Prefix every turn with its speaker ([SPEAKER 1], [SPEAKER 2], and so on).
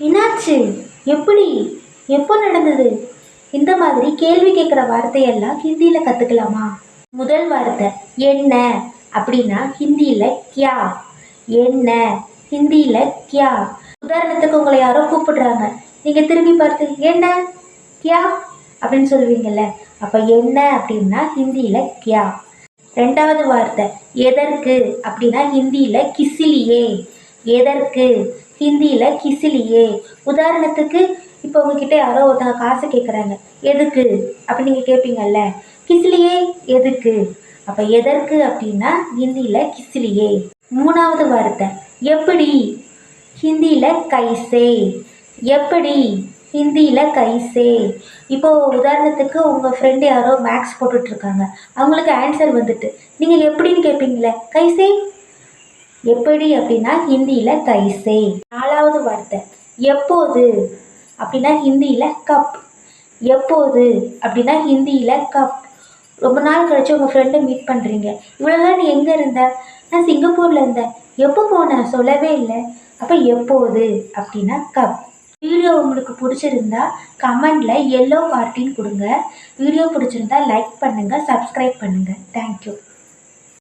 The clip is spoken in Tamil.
[SPEAKER 1] என்னாச்சு? எப்படி? எப்போ நடந்தது? இந்த மாதிரி கேள்வி கேட்குற வார்த்தையெல்லாம் ஹிந்தியில் கற்றுக்கலாமா? முதல் வார்த்தை என்ன அப்படின்னா ஹிந்தியில் கியா. என்ன ஹிந்தியில் கியா. உதாரணத்துக்கு உங்களை யாரோ கூப்பிடுறாங்க, நீங்கள் திரும்பி பார்த்து என்ன கியா அப்படின்னு சொல்லுவீங்கள்ல, அப்போ என்ன அப்படின்னா ஹிந்தியில் கியா. ரெண்டாவது வார்த்தை எதற்கு அப்படின்னா ஹிந்தியில் கிசிலியே. எதற்கு ஹிந்தியில் கிசிலியே. உதாரணத்துக்கு இப்போ உங்ககிட்ட யாரோ ஒருத்தங்க காசு கேட்குறாங்க, எதுக்கு அப்படி நீங்கள் கேட்பீங்கல்ல, கிசிலியே எதுக்கு. அப்போ எதற்கு அப்படின்னா ஹிந்தியில் கிசிலியே. மூணாவது வார்த்தை எப்படி ஹிந்தியில் கைசே. எப்படி ஹிந்தியில் கைசே. இப்போது உதாரணத்துக்கு உங்கள் ஃப்ரெண்டு யாரோ மேக்ஸ் போட்டுட்ருக்காங்க, அவங்களுக்கு ஆன்சர் வந்துட்டு நீங்கள் எப்படின்னு கேட்பீங்களே, கைசே. எப்படி அப்படின்னா ஹிந்தியில் கைசே. நாலாவது வார்த்தை எப்போது அப்படின்னா ஹிந்தியில் கப். எப்போது அப்படின்னா ஹிந்தியில் கப். ரொம்ப நாள் கழிச்சு உங்கள் ஃப்ரெண்டை மீட் பண்ணுறீங்க, இவ்வளோ நாள் நீ எங்கே இருந்த? நான் சிங்கப்பூரில் இருந்தேன். எப்போ போனேன்? சொல்லவே இல்லை. அப்போ எப்போது அப்படின்னா கப். வீடியோ உங்களுக்கு பிடிச்சிருந்தா கமெண்டில் எல்லோ கார்ட்டின் கொடுங்க. வீடியோ பிடிச்சிருந்தா லைக் பண்ணுங்கள், சப்ஸ்கிரைப் பண்ணுங்கள். தேங்க்யூ.